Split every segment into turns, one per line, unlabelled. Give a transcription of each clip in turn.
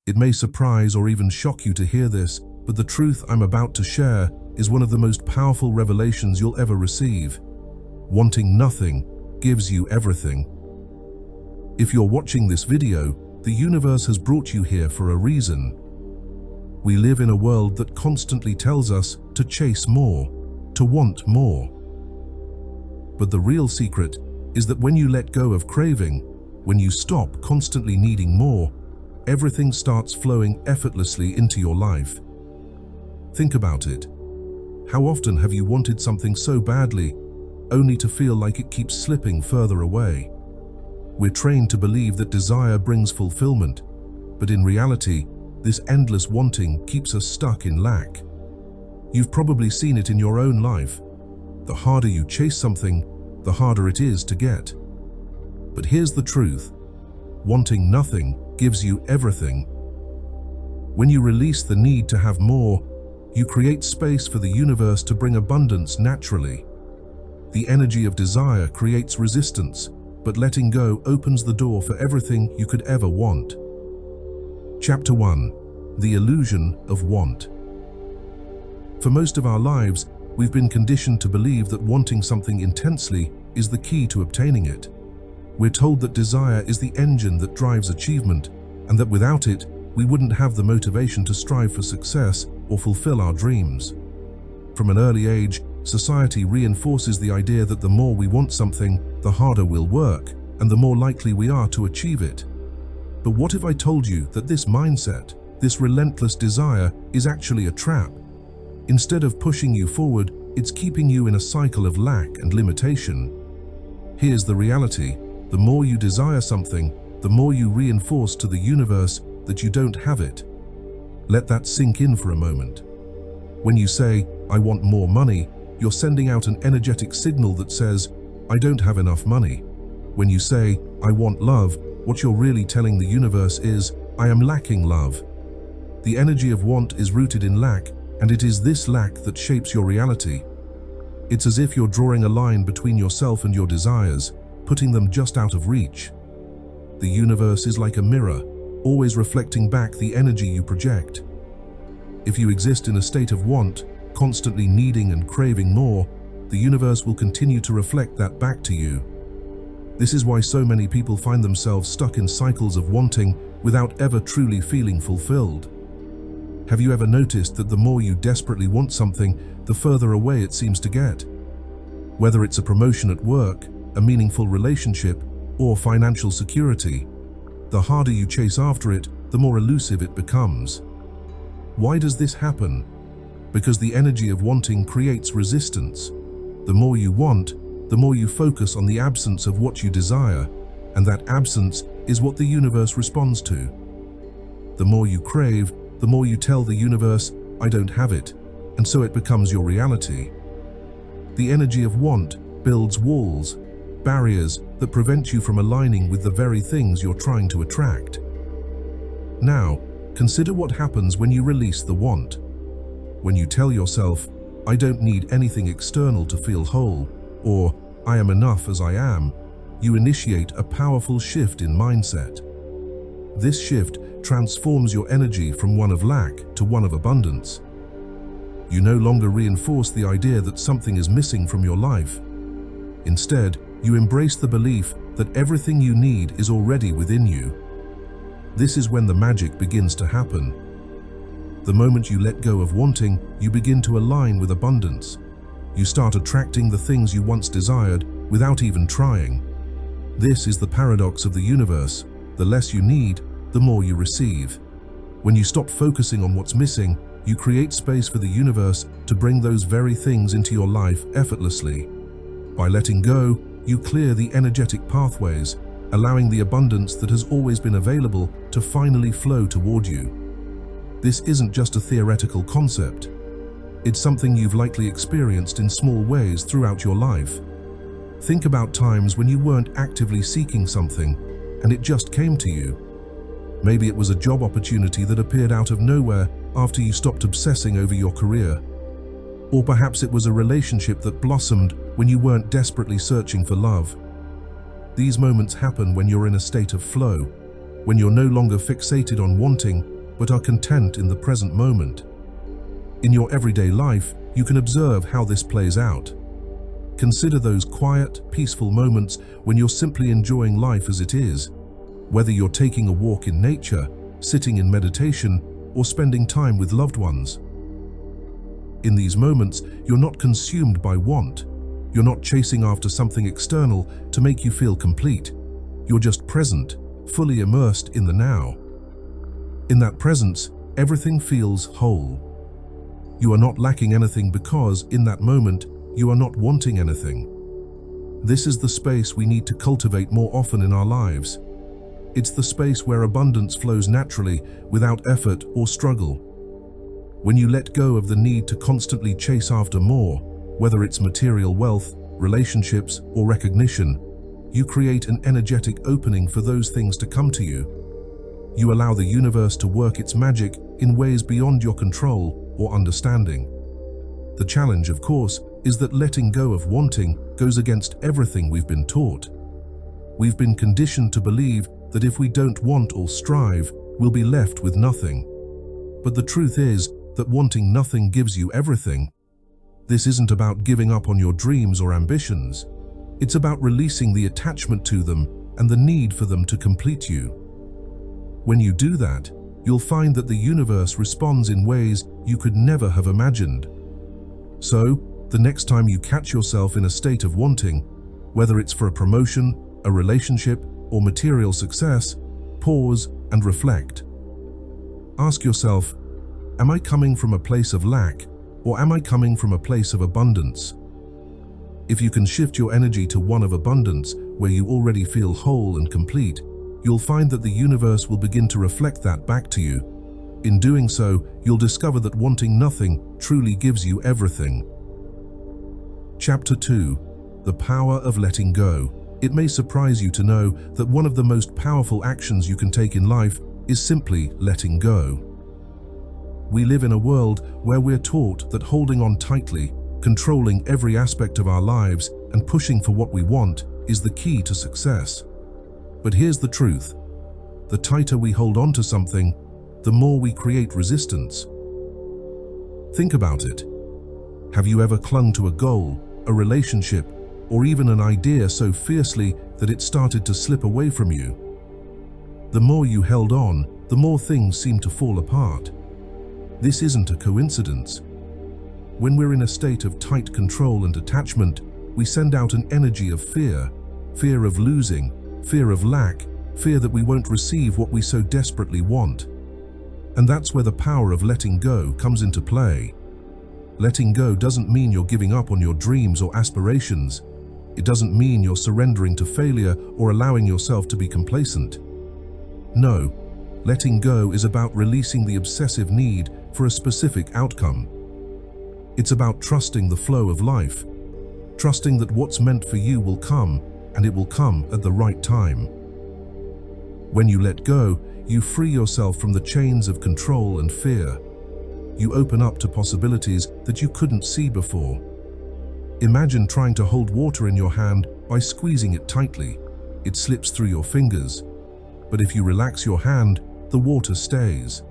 It may surprise or even shock you to hear this, but the truth I'm about to share is one of the most powerful revelations you'll ever receive. Wanting nothing gives you everything. If you're watching this video, the universe has brought you here for a reason. We live in a world that constantly tells us to chase more, to want more. But the real secret is that when you let go of craving, when you stop constantly needing more, everything starts flowing effortlessly into your life. Think about it. How often have you wanted something so badly, only to feel like it keeps slipping further away? We're trained to believe that desire brings fulfillment, but in reality, this endless wanting keeps us stuck in lack. You've probably seen it in your own life. The harder you chase something, the harder it is to get. But here's the truth. Wanting nothing gives you everything. When you release the need to have more, you create space for the universe to bring abundance naturally. The energy of desire creates resistance, but letting go opens the door for everything you could ever want. Chapter 1. The Illusion of Want. For most of our lives, we've been conditioned to believe that wanting something intensely is the key to obtaining it. We're told that desire is the engine that drives achievement, and that without it, we wouldn't have the motivation to strive for success or fulfill our dreams. From an early age, society reinforces the idea that the more we want something, the harder we'll work, and the more likely we are to achieve it. But what if I told you that this mindset, this relentless desire, is actually a trap? Instead of pushing you forward, it's keeping you in a cycle of lack and limitation. Here's the reality. The more you desire something, the more you reinforce to the universe that you don't have it. Let that sink in for a moment. When you say, "I want more money," you're sending out an energetic signal that says, "I don't have enough money." When you say, "I want love," what you're really telling the universe is, "I am lacking love." The energy of want is rooted in lack, and it is this lack that shapes your reality. It's as if you're drawing a line between yourself and your desires, putting them just out of reach. The universe is like a mirror, always reflecting back the energy you project. If you exist in a state of want, constantly needing and craving more, the universe will continue to reflect that back to you. This is why so many people find themselves stuck in cycles of wanting without ever truly feeling fulfilled. Have you ever noticed that the more you desperately want something, the further away it seems to get? Whether it's a promotion at work, a meaningful relationship, or financial security, the harder you chase after it, the more elusive it becomes. Why does this happen? Because the energy of wanting creates resistance. The more you want, the more you focus on the absence of what you desire, and that absence is what the universe responds to. The more you crave, the more you tell the universe, "I don't have it," and so it becomes your reality. The energy of want builds walls, barriers that prevent you from aligning with the very things you're trying to attract. Now, consider what happens when you release the want. When you tell yourself, "I don't need anything external to feel whole," or "I am enough as I am," you initiate a powerful shift in mindset. This shift transforms your energy from one of lack to one of abundance. You no longer reinforce the idea that something is missing from your life. Instead, you embrace the belief that everything you need is already within you. This is when the magic begins to happen. The moment you let go of wanting, you begin to align with abundance. You start attracting the things you once desired without even trying. This is the paradox of the universe. The less you need, the more you receive. When you stop focusing on what's missing, you create space for the universe to bring those very things into your life effortlessly. By letting go, you clear the energetic pathways, allowing the abundance that has always been available to finally flow toward you. This isn't just a theoretical concept. It's something you've likely experienced in small ways throughout your life. Think about times when you weren't actively seeking something, and it just came to you. Maybe it was a job opportunity that appeared out of nowhere after you stopped obsessing over your career. Or perhaps it was a relationship that blossomed when you weren't desperately searching for love. These moments happen when you're in a state of flow, when you're no longer fixated on wanting, but are content in the present moment. In your everyday life, you can observe how this plays out. Consider those quiet, peaceful moments when you're simply enjoying life as it is, whether you're taking a walk in nature, sitting in meditation, or spending time with loved ones. In these moments, you're not consumed by want. You're not chasing after something external to make you feel complete. You're just present, fully immersed in the now. In that presence, everything feels whole. You are not lacking anything because, in that moment, you are not wanting anything. This is the space we need to cultivate more often in our lives. It's the space where abundance flows naturally, without effort or struggle. When you let go of the need to constantly chase after more, whether it's material wealth, relationships, or recognition, you create an energetic opening for those things to come to you. You allow the universe to work its magic in ways beyond your control or understanding. The challenge, of course, is that letting go of wanting goes against everything we've been taught. We've been conditioned to believe that if we don't want or strive, we'll be left with nothing. But the truth is that wanting nothing gives you everything. This isn't about giving up on your dreams or ambitions. It's about releasing the attachment to them and the need for them to complete you. When you do that, you'll find that the universe responds in ways you could never have imagined. So, the next time you catch yourself in a state of wanting, whether it's for a promotion, a relationship, or material success, pause and reflect. Ask yourself, am I coming from a place of lack, or am I coming from a place of abundance? If you can shift your energy to one of abundance, where you already feel whole and complete, you'll find that the universe will begin to reflect that back to you. In doing so, you'll discover that wanting nothing truly gives you everything. Chapter 2. The Power of Letting Go. It may surprise you to know that one of the most powerful actions you can take in life is simply letting go. We live in a world where we're taught that holding on tightly, controlling every aspect of our lives, and pushing for what we want is the key to success. But here's the truth. The tighter we hold on to something, the more we create resistance. Think about it. Have you ever clung to a goal, a relationship, or even an idea so fiercely that it started to slip away from you? The more you held on, the more things seemed to fall apart. This isn't a coincidence. When we're in a state of tight control and attachment, we send out an energy of fear, fear of losing, fear of lack, fear that we won't receive what we so desperately want. And that's where the power of letting go comes into play. Letting go doesn't mean you're giving up on your dreams or aspirations. It doesn't mean you're surrendering to failure or allowing yourself to be complacent. No, letting go is about releasing the obsessive need for a specific outcome. It's about trusting the flow of life, trusting that what's meant for you will come, and it will come at the right time. When you let go, you free yourself from the chains of control and fear. You open up to possibilities that you couldn't see before. Imagine trying to hold water in your hand by squeezing it tightly. It slips through your fingers. But if you relax your hand, the water stays.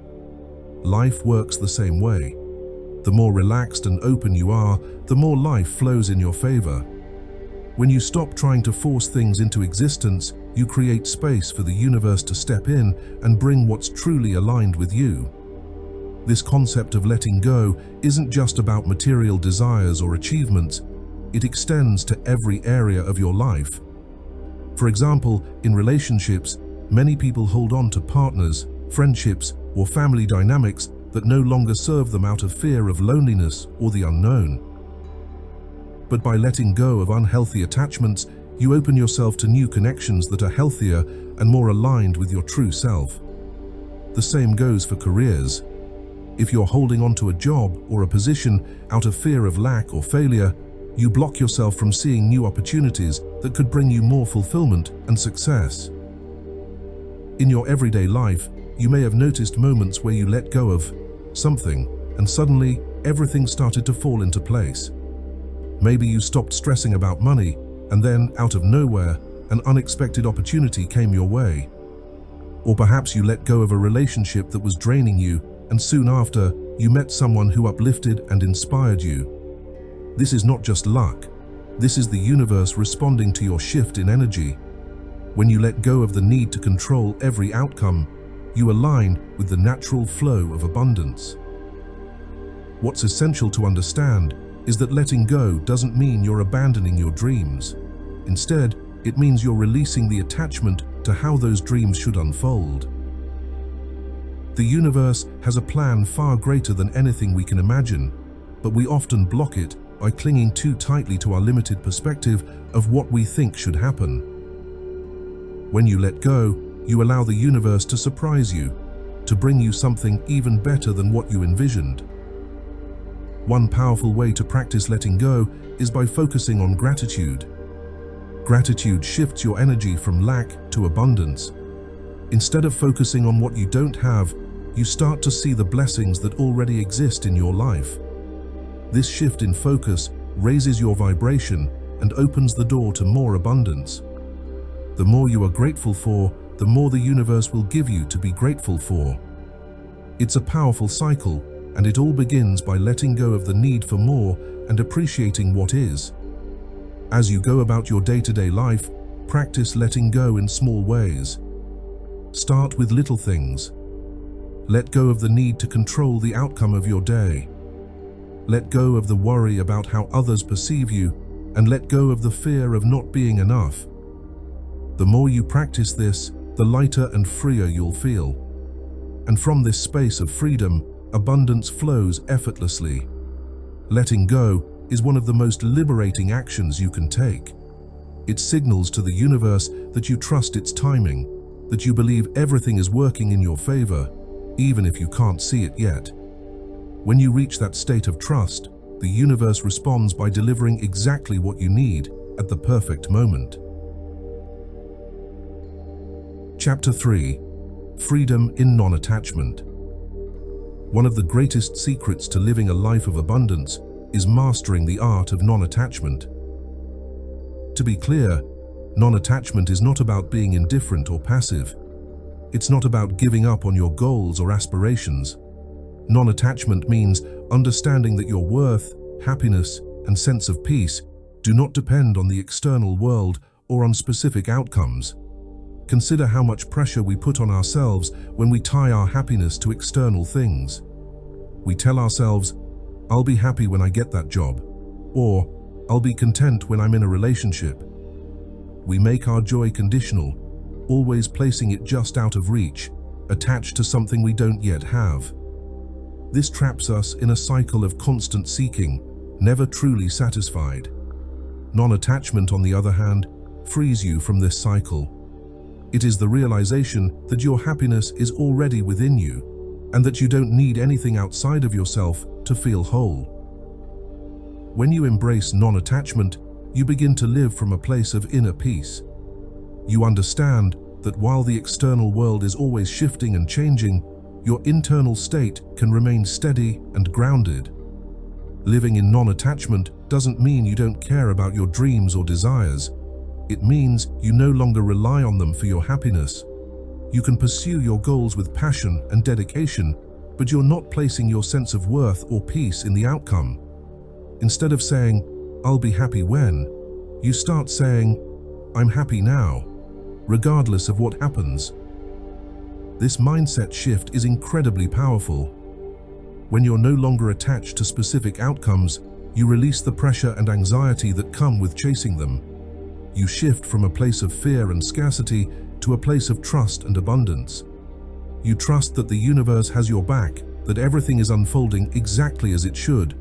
Life works the same way. The more relaxed and open you are, the more life flows in your favor. When you stop trying to force things into existence, you create space for the universe to step in and bring what's truly aligned with you. This concept of letting go isn't just about material desires or achievements. It extends to every area of your life. For example, in relationships, many people hold on to partners, friendships, or family dynamics that no longer serve them out of fear of loneliness or the unknown. But by letting go of unhealthy attachments, you open yourself to new connections that are healthier and more aligned with your true self. The same goes for careers. If you're holding on to a job or a position out of fear of lack or failure, you block yourself from seeing new opportunities that could bring you more fulfillment and success. In your everyday life, you may have noticed moments where you let go of something, and suddenly everything started to fall into place. Maybe you stopped stressing about money, and then, out of nowhere, an unexpected opportunity came your way. Or perhaps you let go of a relationship that was draining you, and soon after, you met someone who uplifted and inspired you. This is not just luck. This is the universe responding to your shift in energy. When you let go of the need to control every outcome, you align with the natural flow of abundance. What's essential to understand is that letting go doesn't mean you're abandoning your dreams. Instead, it means you're releasing the attachment to how those dreams should unfold. The universe has a plan far greater than anything we can imagine, but we often block it by clinging too tightly to our limited perspective of what we think should happen. When you let go, you allow the universe to surprise you, to bring you something even better than what you envisioned. One powerful way to practice letting go is by focusing on gratitude. Gratitude shifts your energy from lack to abundance. Instead of focusing on what you don't have, you start to see the blessings that already exist in your life. This shift in focus raises your vibration and opens the door to more abundance. The more you are grateful for, the more the universe will give you to be grateful for. It's a powerful cycle, and it all begins by letting go of the need for more and appreciating what is. As you go about your day-to-day life, practice letting go in small ways. Start with little things. Let go of the need to control the outcome of your day. Let go of the worry about how others perceive you, and let go of the fear of not being enough. The more you practice this, the lighter and freer you'll feel. And from this space of freedom, abundance flows effortlessly. Letting go is one of the most liberating actions you can take. It signals to the universe that you trust its timing, that you believe everything is working in your favor, even if you can't see it yet. When you reach that state of trust, the universe responds by delivering exactly what you need at the perfect moment. Chapter 3: Freedom in Non-Attachment. One of the greatest secrets to living a life of abundance is mastering the art of non-attachment. To be clear, non-attachment is not about being indifferent or passive. It's not about giving up on your goals or aspirations. Non-attachment means understanding that your worth, happiness, and sense of peace do not depend on the external world or on specific outcomes. Consider how much pressure we put on ourselves when we tie our happiness to external things. We tell ourselves, "I'll be happy when I get that job," or "I'll be content when I'm in a relationship." We make our joy conditional, always placing it just out of reach, attached to something we don't yet have. This traps us in a cycle of constant seeking, never truly satisfied. Non-attachment, on the other hand, frees you from this cycle. It is the realization that your happiness is already within you, and that you don't need anything outside of yourself to feel whole. When you embrace non-attachment, you begin to live from a place of inner peace. You understand that while the external world is always shifting and changing, your internal state can remain steady and grounded. Living in non-attachment doesn't mean you don't care about your dreams or desires. It means you no longer rely on them for your happiness. You can pursue your goals with passion and dedication, but you're not placing your sense of worth or peace in the outcome. Instead of saying, "I'll be happy when," you start saying, "I'm happy now," regardless of what happens. This mindset shift is incredibly powerful. When you're no longer attached to specific outcomes, you release the pressure and anxiety that come with chasing them. You shift from a place of fear and scarcity to a place of trust and abundance. You trust that the universe has your back, that everything is unfolding exactly as it should,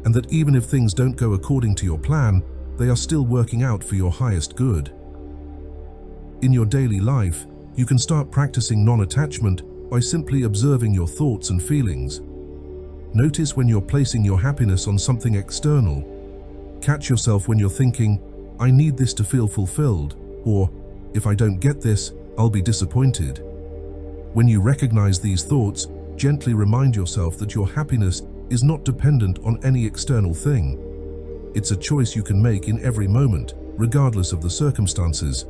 and that even if things don't go according to your plan, they are still working out for your highest good. In your daily life, you can start practicing non-attachment by simply observing your thoughts and feelings. Notice when you're placing your happiness on something external. Catch yourself when you're thinking, "I need this to feel fulfilled," or "If I don't get this, I'll be disappointed." When you recognize these thoughts, gently remind yourself that your happiness is not dependent on any external thing. It's a choice you can make in every moment, regardless of the circumstances.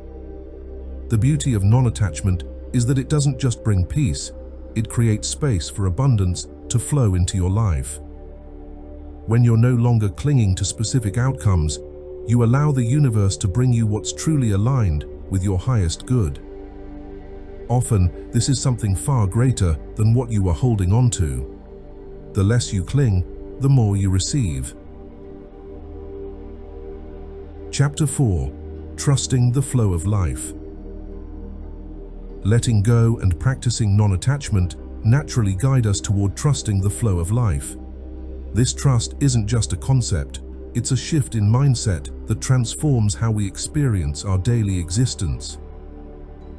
The beauty of non-attachment is that it doesn't just bring peace, it creates space for abundance to flow into your life. When you're no longer clinging to specific outcomes, you allow the universe to bring you what's truly aligned with your highest good. Often, this is something far greater than what you are holding on to. The less you cling, the more you receive. Chapter 4. Trusting the flow of life. Letting go and practicing non-attachment naturally guide us toward trusting the flow of life. This trust isn't just a concept, it's a shift in mindset that transforms how we experience our daily existence.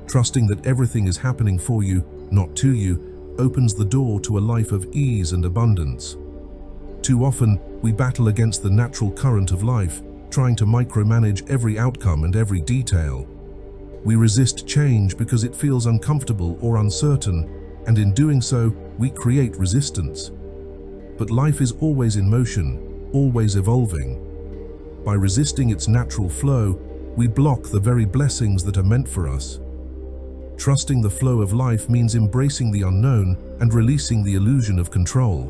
Trusting that everything is happening for you, not to you, opens the door to a life of ease and abundance. Too often, we battle against the natural current of life, trying to micromanage every outcome and every detail. We resist change because it feels uncomfortable or uncertain, and in doing so, we create resistance. But life is always in motion, always evolving. By resisting its natural flow, we block the very blessings that are meant for us. Trusting the flow of life means embracing the unknown and releasing the illusion of control.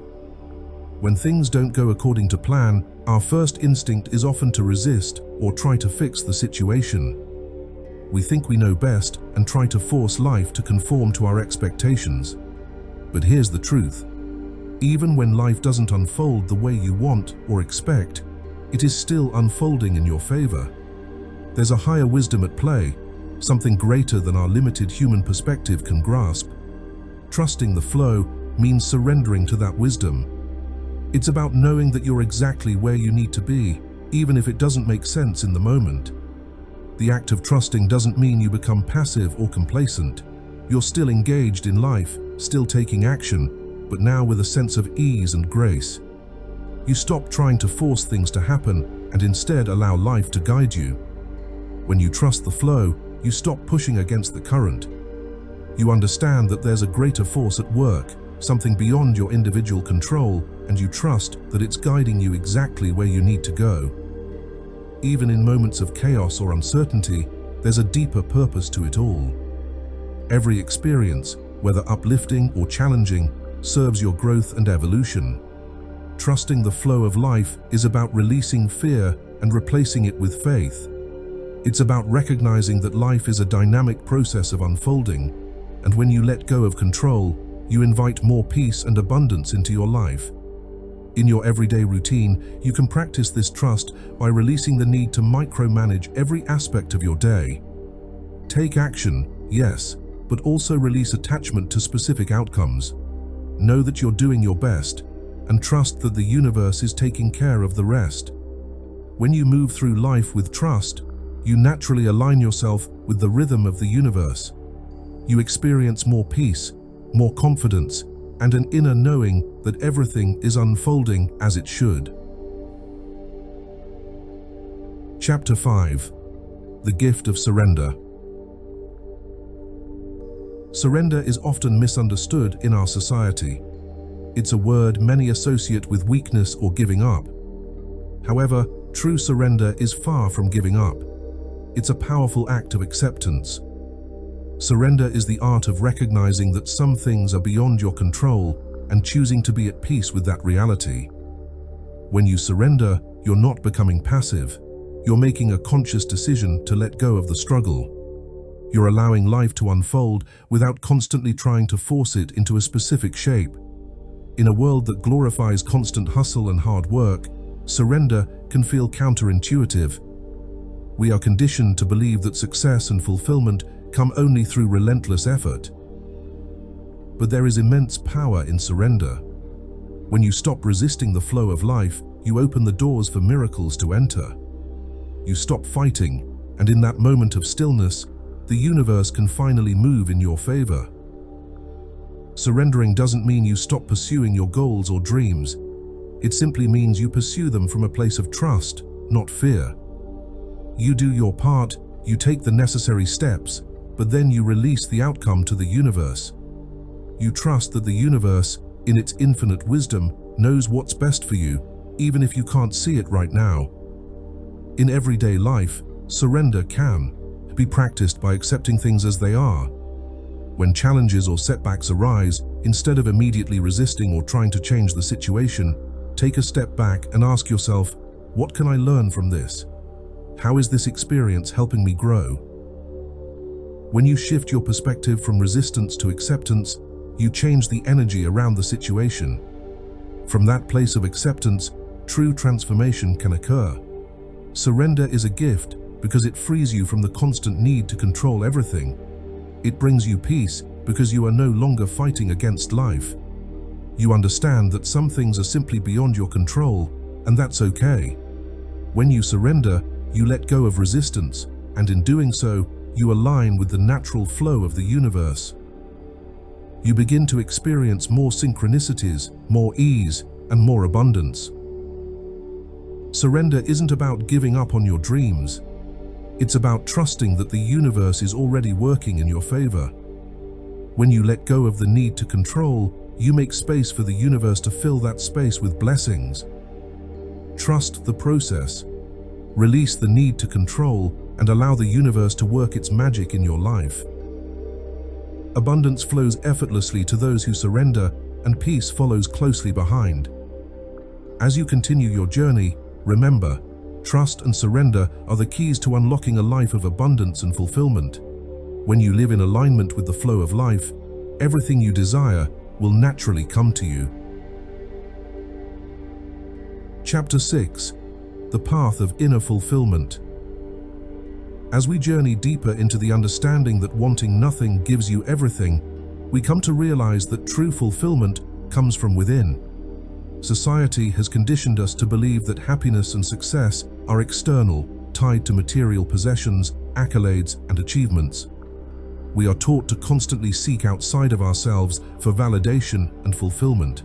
When things don't go according to plan, our first instinct is often to resist or try to fix the situation. We think we know best and try to force life to conform to our expectations. But here's the truth. Even when life doesn't unfold the way you want or expect, it is still unfolding in your favor. There's a higher wisdom at play, something greater than our limited human perspective can grasp. Trusting the flow means surrendering to that wisdom. It's about knowing that you're exactly where you need to be, even if it doesn't make sense in the moment. The act of trusting doesn't mean you become passive or complacent. You're still engaged in life, still taking action, but now with a sense of ease and grace. You stop trying to force things to happen and instead allow life to guide you. When you trust the flow, you stop pushing against the current. You understand that there's a greater force at work, something beyond your individual control, and you trust that it's guiding you exactly where you need to go. Even in moments of chaos or uncertainty, there's a deeper purpose to it all. Every experience, whether uplifting or challenging, serves your growth and evolution. Trusting the flow of life is about releasing fear and replacing it with faith. It's about recognizing that life is a dynamic process of unfolding, and when you let go of control, you invite more peace and abundance into your life. In your everyday routine, you can practice this trust by releasing the need to micromanage every aspect of your day. Take action, yes, but also release attachment to specific outcomes. Know that you're doing your best, and trust that the universe is taking care of the rest. When you move through life with trust, you naturally align yourself with the rhythm of the universe. You experience more peace, more confidence, and an inner knowing that everything is unfolding as it should. Chapter 5. The Gift of Surrender. Surrender is often misunderstood in our society. It's a word many associate with weakness or giving up. However, true surrender is far from giving up. It's a powerful act of acceptance. Surrender is the art of recognizing that some things are beyond your control and choosing to be at peace with that reality. When you surrender, you're not becoming passive. You're making a conscious decision to let go of the struggle. You're allowing life to unfold without constantly trying to force it into a specific shape. In a world that glorifies constant hustle and hard work, surrender can feel counterintuitive. We are conditioned to believe that success and fulfillment come only through relentless effort. But there is immense power in surrender. When you stop resisting the flow of life, you open the doors for miracles to enter. You stop fighting, and in that moment of stillness, the universe can finally move in your favor. Surrendering doesn't mean you stop pursuing your goals or dreams. It simply means you pursue them from a place of trust, not fear. You do your part, you take the necessary steps, but then you release the outcome to the universe. You trust that the universe, in its infinite wisdom, knows what's best for you, even if you can't see it right now. In everyday life, surrender can be practiced by accepting things as they are. When challenges or setbacks arise, instead of immediately resisting or trying to change the situation, take a step back and ask yourself, what can I learn from this? How is this experience helping me grow? When you shift your perspective from resistance to acceptance, you change the energy around the situation. From that place of acceptance, true transformation can occur. Surrender is a gift because it frees you from the constant need to control everything. It brings you peace because you are no longer fighting against life. You understand that some things are simply beyond your control, and that's okay. When you surrender, you let go of resistance, and in doing so, you align with the natural flow of the universe. You begin to experience more synchronicities, more ease, and more abundance. Surrender isn't about giving up on your dreams. It's about trusting that the universe is already working in your favor. When you let go of the need to control, you make space for the universe to fill that space with blessings. Trust the process. Release the need to control and allow the universe to work its magic in your life. Abundance flows effortlessly to those who surrender, and peace follows closely behind. As you continue your journey, remember, trust and surrender are the keys to unlocking a life of abundance and fulfillment. When you live in alignment with the flow of life, everything you desire will naturally come to you. Chapter 6: The Path of Inner Fulfillment. As we journey deeper into the understanding that wanting nothing gives you everything, we come to realize that true fulfillment comes from within. Society has conditioned us to believe that happiness and success are external, tied to material possessions, accolades, and achievements. We are taught to constantly seek outside of ourselves for validation and fulfillment.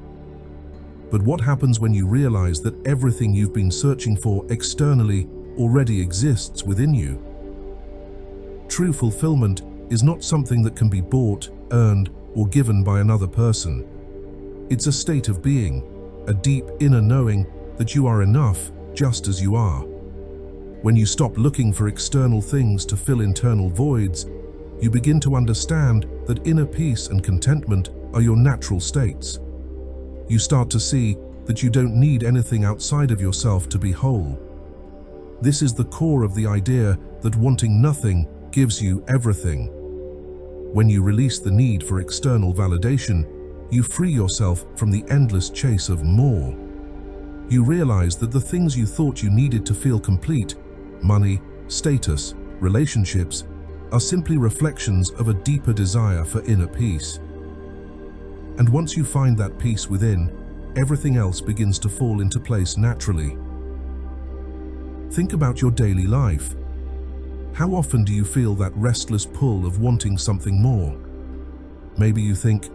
But what happens when you realize that everything you've been searching for externally already exists within you? True fulfillment is not something that can be bought, earned, or given by another person. It's a state of being, a deep inner knowing that you are enough just as you are. When you stop looking for external things to fill internal voids, you begin to understand that inner peace and contentment are your natural states. You start to see that you don't need anything outside of yourself to be whole. This is the core of the idea that wanting nothing gives you everything. When you release the need for external validation, you free yourself from the endless chase of more. You realize that the things you thought you needed to feel complete, money, status, relationships, are simply reflections of a deeper desire for inner peace. And once you find that peace within, everything else begins to fall into place naturally. Think about your daily life. How often do you feel that restless pull of wanting something more? Maybe you think,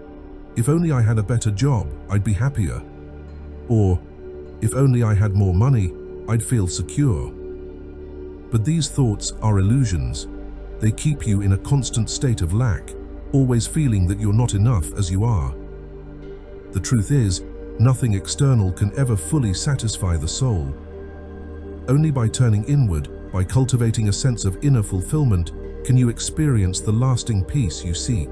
if only I had a better job, I'd be happier. Or, if only I had more money, I'd feel secure. But these thoughts are illusions. They keep you in a constant state of lack, always feeling that you're not enough as you are. The truth is, nothing external can ever fully satisfy the soul. Only by turning inward, by cultivating a sense of inner fulfillment, can you experience the lasting peace you seek.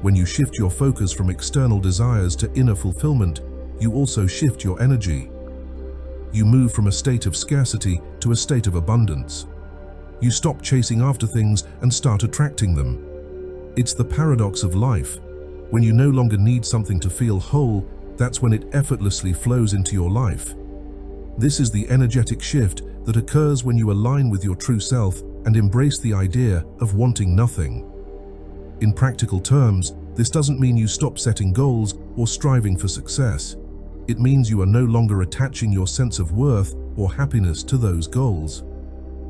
When you shift your focus from external desires to inner fulfillment, you also shift your energy. You move from a state of scarcity to a state of abundance. You stop chasing after things and start attracting them. It's the paradox of life. When you no longer need something to feel whole, that's when it effortlessly flows into your life. This is the energetic shift that occurs when you align with your true self and embrace the idea of wanting nothing. In practical terms, this doesn't mean you stop setting goals or striving for success. It means you are no longer attaching your sense of worth or happiness to those goals.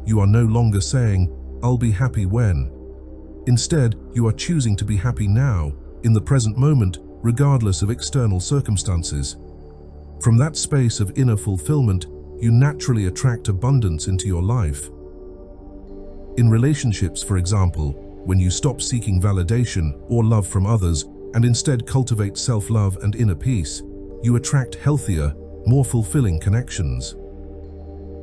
You are no longer saying, "I'll be happy when." Instead, you are choosing to be happy now, in the present moment, regardless of external circumstances. From that space of inner fulfillment, you naturally attract abundance into your life. In relationships, for example, when you stop seeking validation or love from others and instead cultivate self-love and inner peace, you attract healthier, more fulfilling connections.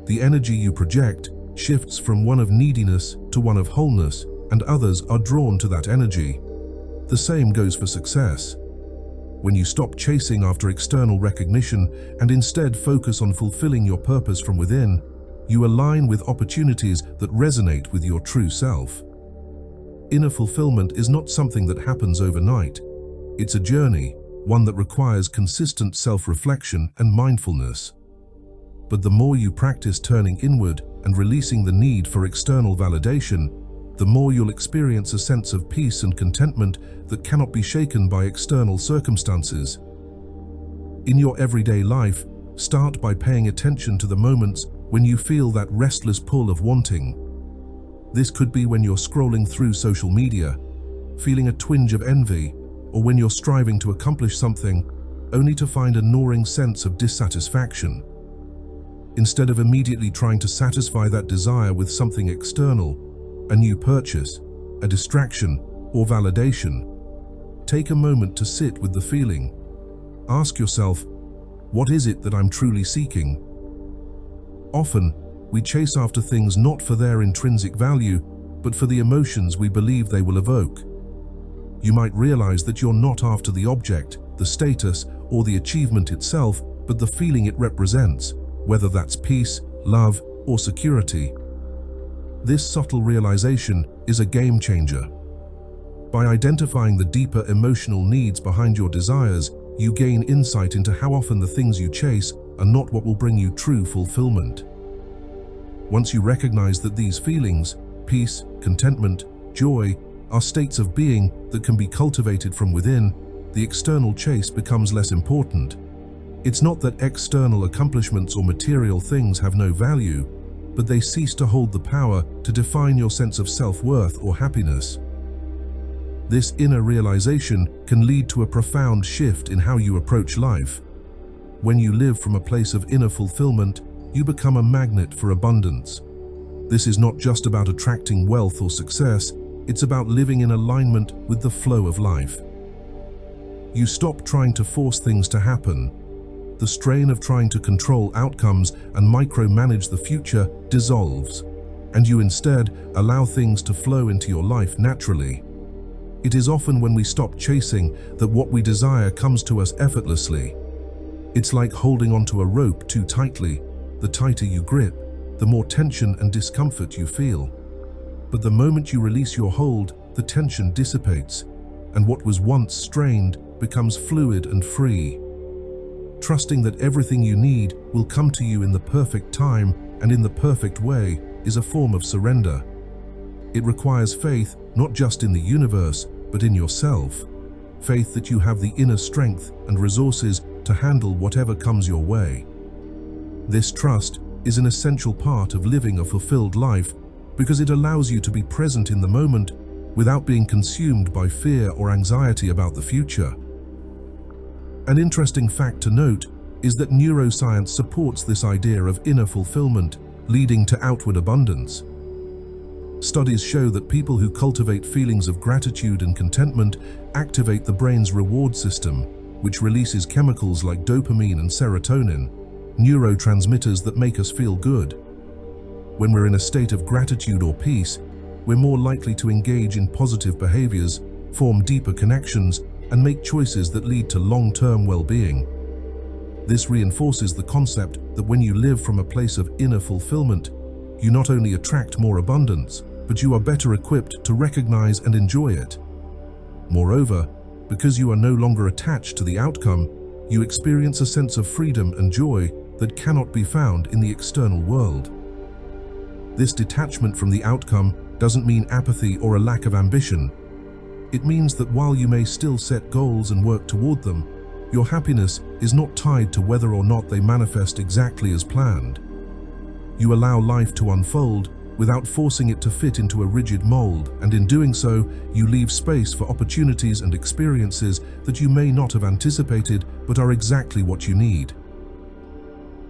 The energy you project shifts from one of neediness to one of wholeness, and others are drawn to that energy. The same goes for success. When you stop chasing after external recognition and instead focus on fulfilling your purpose from within, you align with opportunities that resonate with your true self. Inner fulfillment is not something that happens overnight. It's a journey, one that requires consistent self-reflection and mindfulness. But the more you practice turning inward and releasing the need for external validation, the more you'll experience a sense of peace and contentment that cannot be shaken by external circumstances. In your everyday life, start by paying attention to the moments when you feel that restless pull of wanting. This could be when you're scrolling through social media, feeling a twinge of envy, or when you're striving to accomplish something, only to find a gnawing sense of dissatisfaction. Instead of immediately trying to satisfy that desire with something external, a new purchase, a distraction, or validation, take a moment to sit with the feeling. Ask yourself, what is it that I'm truly seeking? Often, we chase after things not for their intrinsic value, but for the emotions we believe they will evoke. You might realize that you're not after the object, the status, or the achievement itself, but the feeling it represents, whether that's peace, love, or security. This subtle realization is a game changer. By identifying the deeper emotional needs behind your desires, you gain insight into how often the things you chase are not what will bring you true fulfillment. Once you recognize that these feelings, peace, contentment, joy, are states of being that can be cultivated from within, the external chase becomes less important. It's not that external accomplishments or material things have no value, but they cease to hold the power to define your sense of self-worth or happiness. This inner realization can lead to a profound shift in how you approach life. When you live from a place of inner fulfillment, you become a magnet for abundance. This is not just about attracting wealth or success, it's about living in alignment with the flow of life. You stop trying to force things to happen. The strain of trying to control outcomes and micromanage the future dissolves, and you instead allow things to flow into your life naturally. It is often when we stop chasing that what we desire comes to us effortlessly. It's like holding onto a rope too tightly. The tighter you grip, the more tension and discomfort you feel. But the moment you release your hold, the tension dissipates, and what was once strained becomes fluid and free. Trusting that everything you need will come to you in the perfect time and in the perfect way is a form of surrender. It requires faith not just in the universe, but in yourself. Faith that you have the inner strength and resources to handle whatever comes your way. This trust is an essential part of living a fulfilled life because it allows you to be present in the moment without being consumed by fear or anxiety about the future. An interesting fact to note is that neuroscience supports this idea of inner fulfillment, leading to outward abundance. Studies show that people who cultivate feelings of gratitude and contentment activate the brain's reward system, which releases chemicals like dopamine and serotonin, neurotransmitters that make us feel good. When we're in a state of gratitude or peace, we're more likely to engage in positive behaviors, form deeper connections, and make choices that lead to long-term well-being. This reinforces the concept that when you live from a place of inner fulfillment, you not only attract more abundance, but you are better equipped to recognize and enjoy it. Moreover, because you are no longer attached to the outcome, you experience a sense of freedom and joy that cannot be found in the external world. This detachment from the outcome doesn't mean apathy or a lack of ambition. It means that while you may still set goals and work toward them, your happiness is not tied to whether or not they manifest exactly as planned. You allow life to unfold without forcing it to fit into a rigid mold, and in doing so, you leave space for opportunities and experiences that you may not have anticipated but are exactly what you need.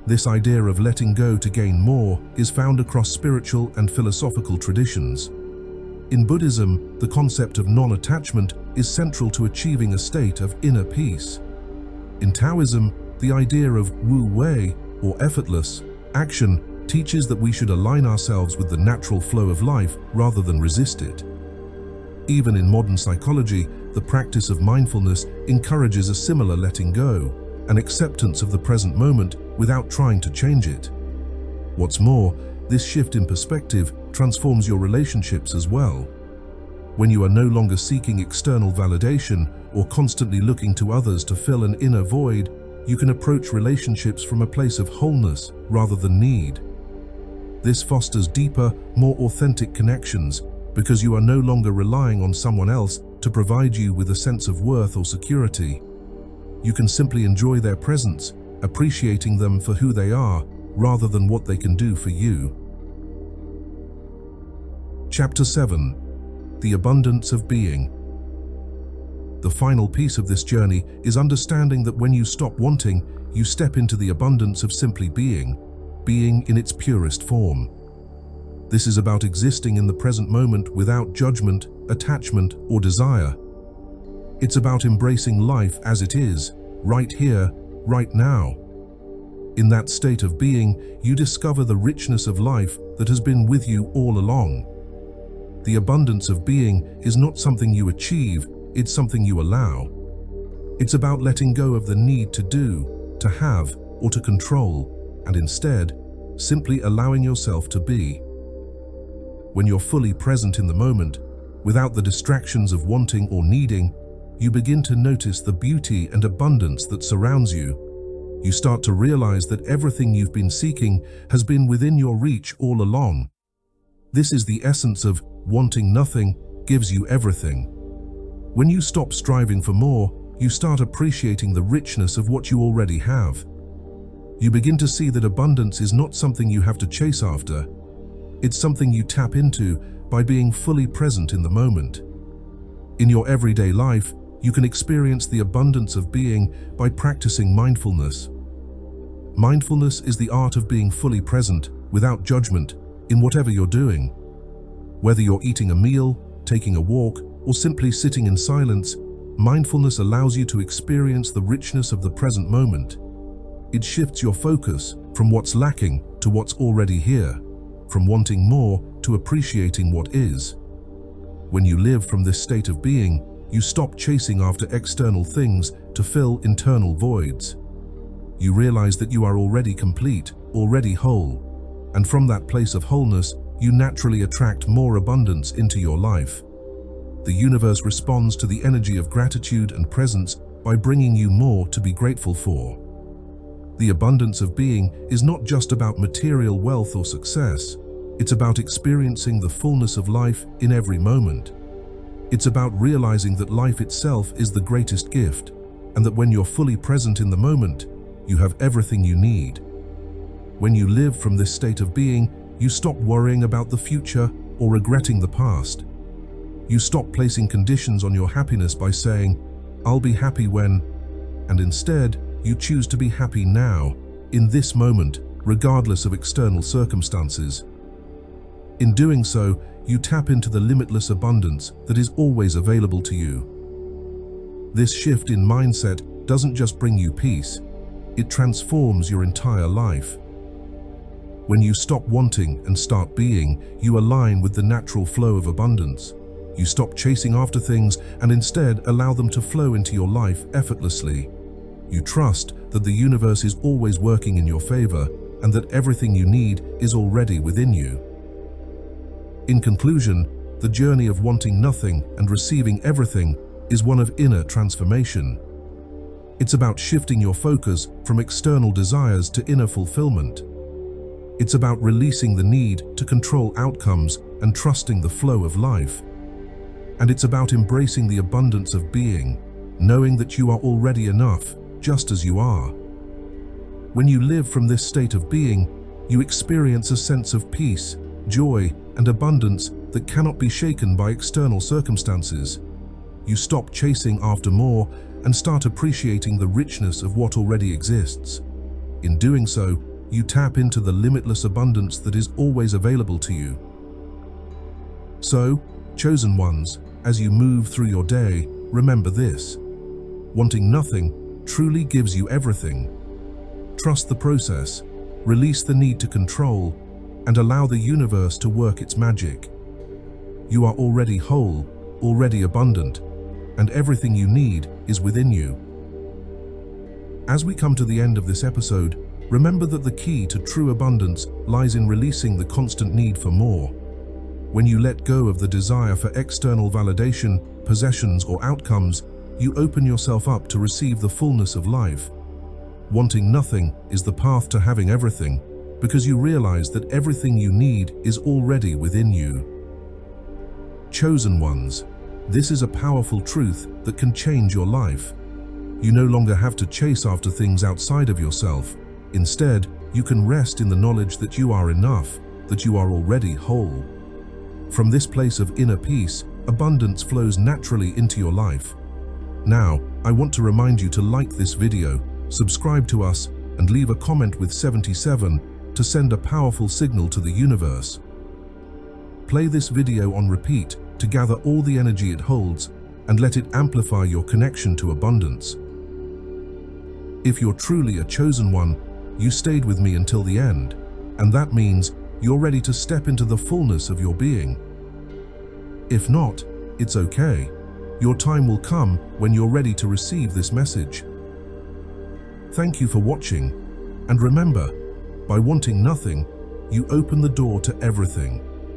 This idea of letting go to gain more is found across spiritual and philosophical traditions. In Buddhism, the concept of non-attachment is central to achieving a state of inner peace. In Taoism, the idea of Wu Wei, or effortless action, teaches that we should align ourselves with the natural flow of life rather than resist it. Even in modern psychology, the practice of mindfulness encourages a similar letting go, an acceptance of the present moment without trying to change it. What's more, this shift in perspective transforms your relationships as well. When you are no longer seeking external validation or constantly looking to others to fill an inner void, you can approach relationships from a place of wholeness rather than need. This fosters deeper, more authentic connections because you are no longer relying on someone else to provide you with a sense of worth or security. You can simply enjoy their presence, appreciating them for who they are rather than what they can do for you. Chapter 7. The Abundance of Being. The final piece of this journey is understanding that when you stop wanting, you step into the abundance of simply being in its purest form. This is about existing in the present moment without judgment, attachment, or desire. It's about embracing life as it is, right here, right now. In that state of being, you discover the richness of life that has been with you all along. The abundance of being is not something you achieve, it's something you allow. It's about letting go of the need to do, to have, or to control, and instead, simply allowing yourself to be. When you're fully present in the moment, without the distractions of wanting or needing, you begin to notice the beauty and abundance that surrounds you. You start to realize that everything you've been seeking has been within your reach all along. This is the essence of wanting nothing gives you everything. When you stop striving for more, you start appreciating the richness of what you already have. You begin to see that abundance is not something you have to chase after. It's something you tap into by being fully present in the moment. In your everyday life, you can experience the abundance of being by practicing mindfulness. Mindfulness is the art of being fully present, without judgment, in whatever you're doing. Whether you're eating a meal, taking a walk, or simply sitting in silence, mindfulness allows you to experience the richness of the present moment. It shifts your focus from what's lacking to what's already here, from wanting more to appreciating what is. When you live from this state of being, you stop chasing after external things to fill internal voids. You realize that you are already complete, already whole, and from that place of wholeness, you naturally attract more abundance into your life. The universe responds to the energy of gratitude and presence by bringing you more to be grateful for. The abundance of being is not just about material wealth or success. It's about experiencing the fullness of life in every moment. It's about realizing that life itself is the greatest gift, and that when you're fully present in the moment, you have everything you need. When you live from this state of being, you stop worrying about the future or regretting the past. You stop placing conditions on your happiness by saying, "I'll be happy when," and instead, you choose to be happy now, in this moment, regardless of external circumstances. In doing so, you tap into the limitless abundance that is always available to you. This shift in mindset doesn't just bring you peace, it transforms your entire life. When you stop wanting and start being, you align with the natural flow of abundance. You stop chasing after things and instead allow them to flow into your life effortlessly. You trust that the universe is always working in your favor and that everything you need is already within you. In conclusion, the journey of wanting nothing and receiving everything is one of inner transformation. It's about shifting your focus from external desires to inner fulfillment. It's about releasing the need to control outcomes and trusting the flow of life. And it's about embracing the abundance of being, knowing that you are already enough, just as you are. When you live from this state of being, you experience a sense of peace, joy, and abundance that cannot be shaken by external circumstances. You stop chasing after more and start appreciating the richness of what already exists. In doing so, you tap into the limitless abundance that is always available to you. So, chosen ones, as you move through your day, remember this: wanting nothing truly gives you everything. Trust the process, release the need to control, and allow the universe to work its magic. You are already whole, already abundant, and everything you need is within you. As we come to the end of this episode, remember that the key to true abundance lies in releasing the constant need for more. When you let go of the desire for external validation, possessions, or outcomes, you open yourself up to receive the fullness of life. Wanting nothing is the path to having everything, because you realize that everything you need is already within you. Chosen ones, this is a powerful truth that can change your life. You no longer have to chase after things outside of yourself. Instead, you can rest in the knowledge that you are enough, that you are already whole. From this place of inner peace, abundance flows naturally into your life. Now, I want to remind you to like this video, subscribe to us, and leave a comment with 77 to send a powerful signal to the universe. Play this video on repeat to gather all the energy it holds and let it amplify your connection to abundance. If you're truly a chosen one, you stayed with me until the end, and that means you're ready to step into the fullness of your being. If not, it's okay. Your time will come when you're ready to receive this message. Thank you for watching, and remember, by wanting nothing, you open the door to everything.